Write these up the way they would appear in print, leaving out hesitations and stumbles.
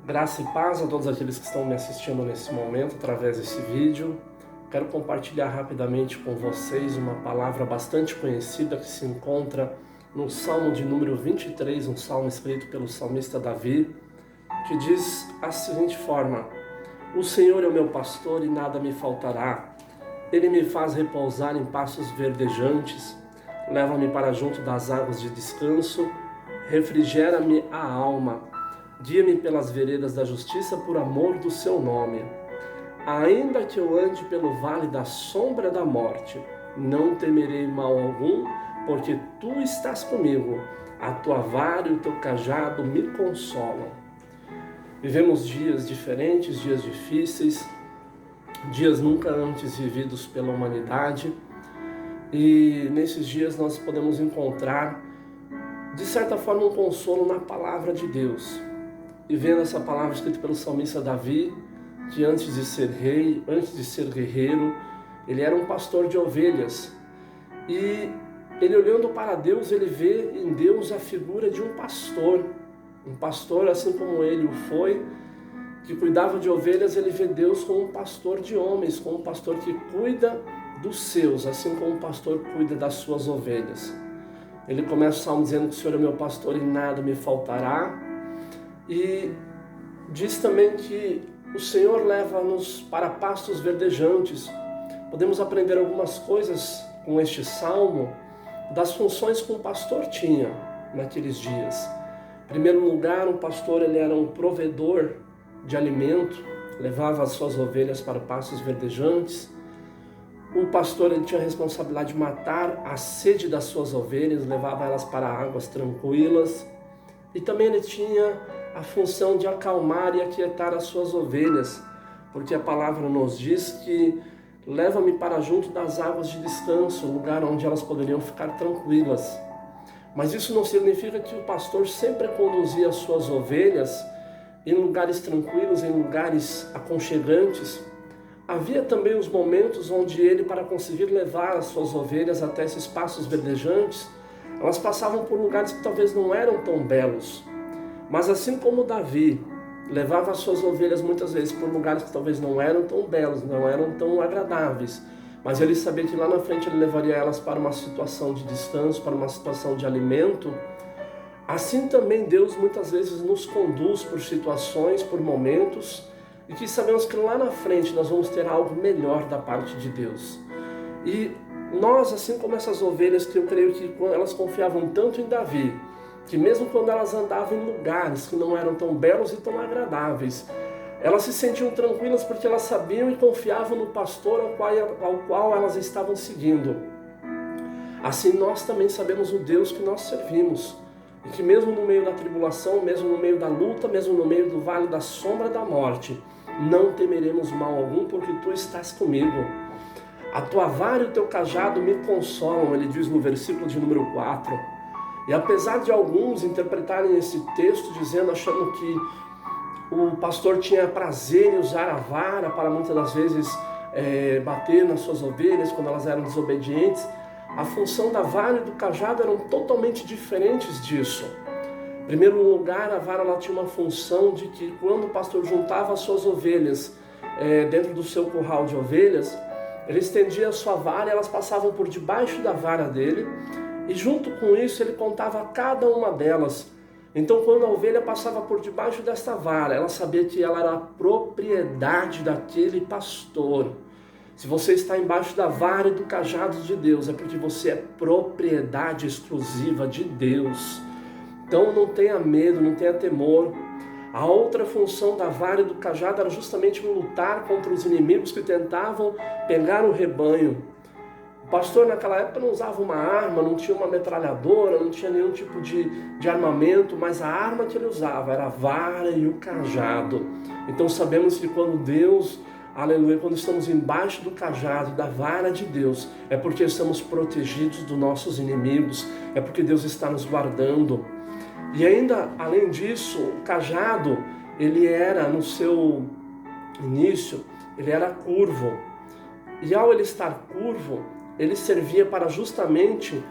Graça e paz a todos aqueles que estão me assistindo nesse momento através desse vídeo. Quero compartilhar rapidamente com vocês uma palavra bastante conhecida que se encontra no Salmo de número 23, um salmo escrito pelo salmista Davi, que diz a seguinte forma: O Senhor é o meu pastor e nada me faltará. Ele me faz repousar em pastos verdejantes, leva-me para junto das águas de descanso, refrigera-me a alma. Guia-me pelas veredas da justiça por amor do seu nome. Ainda que eu ande pelo vale da sombra da morte, não temerei mal algum, porque tu estás comigo. A tua vara e o teu cajado me consolam. Vivemos dias diferentes, dias difíceis, dias nunca antes vividos pela humanidade. E nesses dias nós podemos encontrar, de certa forma, um consolo na palavra de Deus. E vendo essa palavra escrita pelo salmista Davi, que antes de ser rei, antes de ser guerreiro, ele era um pastor de ovelhas. E ele, olhando para Deus, ele vê em Deus a figura de um pastor assim como ele o foi, que cuidava de ovelhas. Ele vê Deus como um pastor de homens, como um pastor que cuida dos seus, assim como um pastor cuida das suas ovelhas. Ele começa o salmo dizendo que o Senhor é meu pastor e nada me faltará. E diz também que o Senhor leva-nos para pastos verdejantes. Podemos aprender algumas coisas com este salmo das funções que um pastor tinha naqueles dias. Em primeiro lugar, um pastor ele era um provedor de alimento, levava as suas ovelhas para pastos verdejantes. O pastor ele tinha a responsabilidade de matar a sede das suas ovelhas, levava elas para águas tranquilas. E também ele tinha a função de acalmar e aquietar as suas ovelhas, porque a palavra nos diz que leva-me para junto das águas de descanso, lugar onde elas poderiam ficar tranquilas. Mas isso não significa que o pastor sempre conduzia as suas ovelhas em lugares tranquilos, em lugares aconchegantes. Havia também os momentos onde ele, para conseguir levar as suas ovelhas até esses pastos verdejantes, elas passavam por lugares que talvez não eram tão belos. Mas assim como Davi levava as suas ovelhas muitas vezes por lugares que talvez não eram tão belos, não eram tão agradáveis, mas ele sabia que lá na frente ele levaria elas para uma situação de descanso, para uma situação de alimento. Assim também Deus muitas vezes nos conduz por situações, por momentos, e que sabemos que lá na frente nós vamos ter algo melhor da parte de Deus. E nós, assim como essas ovelhas, que eu creio que elas confiavam tanto em Davi, que mesmo quando elas andavam em lugares que não eram tão belos e tão agradáveis, elas se sentiam tranquilas porque elas sabiam e confiavam no pastor ao qual elas estavam seguindo. Assim nós também sabemos o Deus que nós servimos, e que mesmo no meio da tribulação, mesmo no meio da luta, mesmo no meio do vale da sombra da morte, não temeremos mal algum, porque tu estás comigo. A tua vara e o teu cajado me consolam, ele diz no versículo de número 4. E apesar de alguns interpretarem esse texto dizendo, achando que o pastor tinha prazer em usar a vara para muitas das vezes bater nas suas ovelhas quando elas eram desobedientes, a função da vara e do cajado eram totalmente diferentes disso. Em primeiro lugar, a vara ela tinha uma função de que quando o pastor juntava as suas ovelhas dentro do seu curral de ovelhas, ele estendia a sua vara e elas passavam por debaixo da vara dele, e junto com isso ele contava cada uma delas. Então quando a ovelha passava por debaixo desta vara, ela sabia que ela era a propriedade daquele pastor. Se você está embaixo da vara e do cajado de Deus, é porque você é propriedade exclusiva de Deus. Então não tenha medo, não tenha temor. A outra função da vara e do cajado era justamente lutar contra os inimigos que tentavam pegar o rebanho. O pastor naquela época não usava uma arma, não tinha uma metralhadora, não tinha nenhum tipo de armamento, mas a arma que ele usava era a vara e o cajado. Então sabemos que quando Deus, aleluia, quando estamos embaixo do cajado e da vara de Deus, é porque estamos protegidos dos nossos inimigos, é porque Deus está nos guardando. E ainda, além disso, o cajado, ele era, no seu início, ele era curvo. E ao ele estar curvo, ele servia para justamente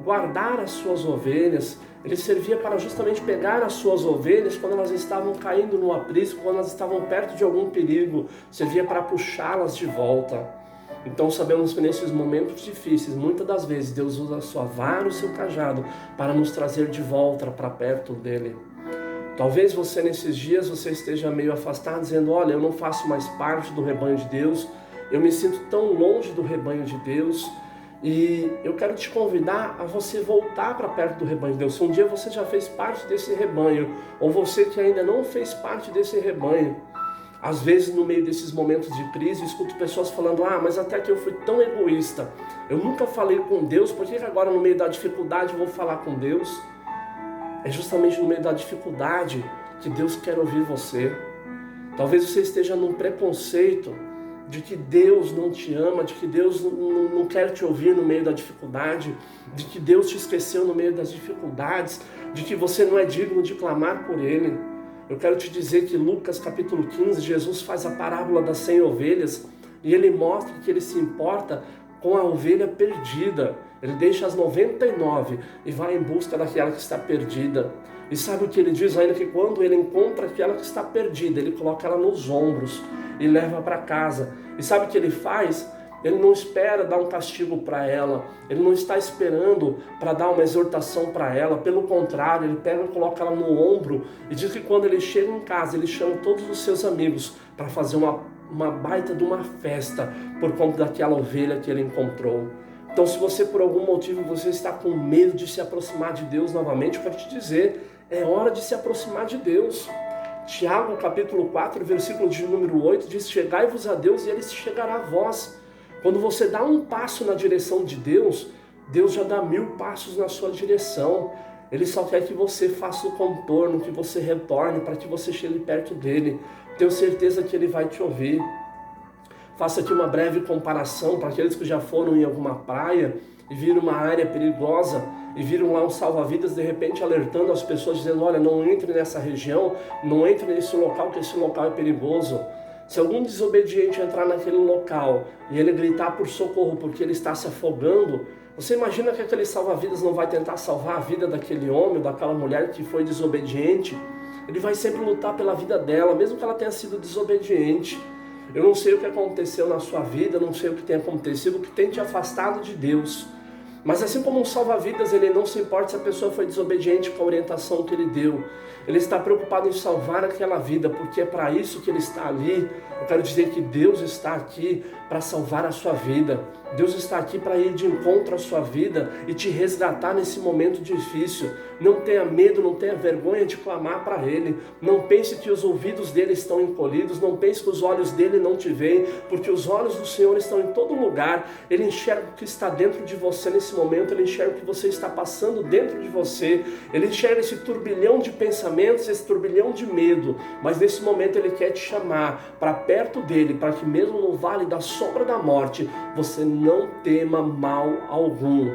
guardar as suas ovelhas, Ele servia para justamente pegar as suas ovelhas quando elas estavam caindo no aprisco, quando elas estavam perto de algum perigo, servia para puxá-las de volta. Então sabemos que nesses momentos difíceis, muitas das vezes Deus usa a sua vara, o seu cajado, para nos trazer de volta para perto dele. Talvez você nesses dias você esteja meio afastado, dizendo, olha, eu não faço mais parte do rebanho de Deus, eu me sinto tão longe do rebanho de Deus. E eu quero te convidar a você voltar para perto do rebanho de Deus. Se um dia você já fez parte desse rebanho, ou você que ainda não fez parte desse rebanho, às vezes no meio desses momentos de crise, eu escuto pessoas falando, mas até que eu fui tão egoísta, eu nunca falei com Deus, por que agora no meio da dificuldade eu vou falar com Deus? É justamente no meio da dificuldade que Deus quer ouvir você. Talvez você esteja num preconceito de que Deus não te ama, de que Deus não quer te ouvir no meio da dificuldade, de que Deus te esqueceu no meio das dificuldades, de que você não é digno de clamar por Ele. Eu quero te dizer que Lucas capítulo 15, Jesus faz a parábola das 100 ovelhas e Ele mostra que Ele se importa com a ovelha perdida. Ele deixa as 99 e vai em busca daquela que está perdida. E sabe o que Ele diz ainda? Que quando Ele encontra aquela que está perdida, Ele coloca ela nos ombros e leva para casa. E sabe o que Ele faz? Ele não espera dar um castigo para ela, Ele não está esperando para dar uma exortação para ela, pelo contrário, Ele pega e coloca ela no ombro e diz que quando Ele chega em casa, Ele chama todos os seus amigos para fazer uma baita de uma festa por conta daquela ovelha que Ele encontrou. Então se você por algum motivo você está com medo de se aproximar de Deus novamente, eu quero te dizer, é hora de se aproximar de Deus. Tiago capítulo 4, versículo de número 8 diz, chegai-vos a Deus e Ele se chegará a vós. Quando você dá um passo na direção de Deus, Deus já dá 1000 passos na sua direção. Ele só quer que você faça o contorno, que você retorne, para que você chegue perto dele. Tenho certeza que Ele vai te ouvir. Faça aqui uma breve comparação para aqueles que já foram em alguma praia e viram uma área perigosa e viram lá um salva-vidas de repente alertando as pessoas, dizendo, olha, não entre nessa região, não entre nesse local, que esse local é perigoso. Se algum desobediente entrar naquele local e ele gritar por socorro porque ele está se afogando, você imagina que aquele salva-vidas não vai tentar salvar a vida daquele homem, daquela mulher que foi desobediente? Ele vai sempre lutar pela vida dela, mesmo que ela tenha sido desobediente. Eu não sei o que aconteceu na sua vida, não sei o que tem acontecido, o que tem te afastado de Deus. Mas assim como um salva-vidas, ele não se importa se a pessoa foi desobediente com a orientação que ele deu. Ele está preocupado em salvar aquela vida, porque é para isso que ele está ali. Eu quero dizer que Deus está aqui para salvar a sua vida. Deus está aqui para ir de encontro à sua vida e te resgatar nesse momento difícil. Não tenha medo, não tenha vergonha de clamar para Ele. Não pense que os ouvidos dele estão encolhidos, não pense que os olhos dele não te veem, porque os olhos do Senhor estão em todo lugar. Ele enxerga o que está dentro de você nesse momento, Ele enxerga o que você está passando dentro de você, Ele enxerga esse turbilhão de pensamentos, esse turbilhão de medo, mas nesse momento Ele quer te chamar para perto dele, para que mesmo no vale da sombra da morte, você não tema mal algum.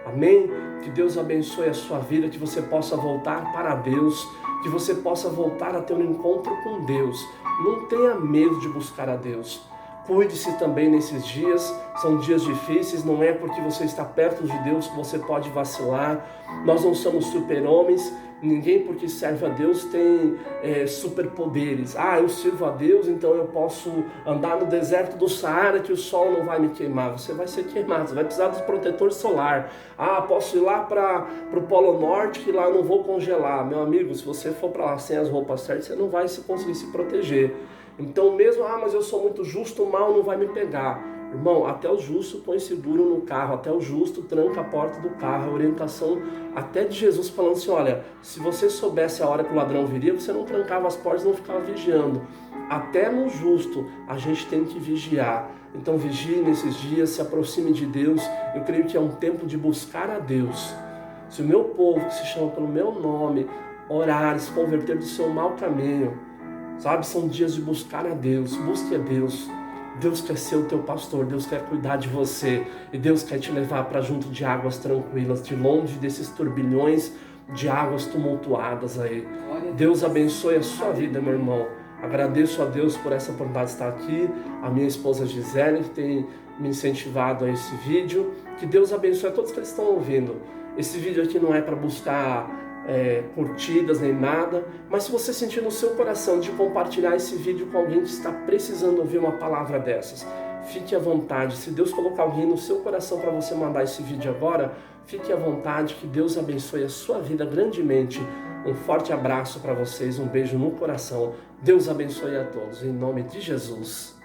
Amém? Que Deus abençoe a sua vida, que você possa voltar para Deus, que você possa voltar a ter um encontro com Deus. Não tenha medo de buscar a Deus. Cuide-se também nesses dias, são dias difíceis, não é porque você está perto de Deus que você pode vacilar. Nós não somos super-homens, ninguém porque serve a Deus tem superpoderes. Eu sirvo a Deus, então eu posso andar no deserto do Saara que o sol não vai me queimar. Você vai ser queimado, você vai precisar de protetor solar. Posso ir lá para o Polo Norte que lá eu não vou congelar. Meu amigo, se você for para lá sem as roupas certas, você não vai conseguir se proteger. Então mesmo, mas eu sou muito justo, o mal não vai me pegar. Irmão, até o justo põe seguro no carro, até o justo tranca a porta do carro. A orientação até de Jesus falando assim, olha, se você soubesse a hora que o ladrão viria, você não trancava as portas, não ficava vigiando. Até no justo a gente tem que vigiar. Então vigie nesses dias, se aproxime de Deus. Eu creio que é um tempo de buscar a Deus. Se o meu povo, que se chama pelo meu nome, orar e se converter do seu mau caminho, sabe, são dias de buscar a Deus. Busque a Deus. Deus quer ser o teu pastor, Deus quer cuidar de você e Deus quer te levar para junto de águas tranquilas, de longe desses turbilhões de águas tumultuadas aí. Deus abençoe a sua vida, meu irmão. Agradeço a Deus por essa oportunidade de estar aqui, a minha esposa Gisele, que tem me incentivado a esse vídeo. Que Deus abençoe a todos que estão ouvindo. Esse vídeo aqui não é para buscar curtidas nem nada, mas se você sentir no seu coração de compartilhar esse vídeo com alguém que está precisando ouvir uma palavra dessas, fique à vontade. Se Deus colocar alguém no seu coração para você mandar esse vídeo agora, fique à vontade, que Deus abençoe a sua vida grandemente. Um forte abraço para vocês, um beijo no coração. Deus abençoe a todos, em nome de Jesus.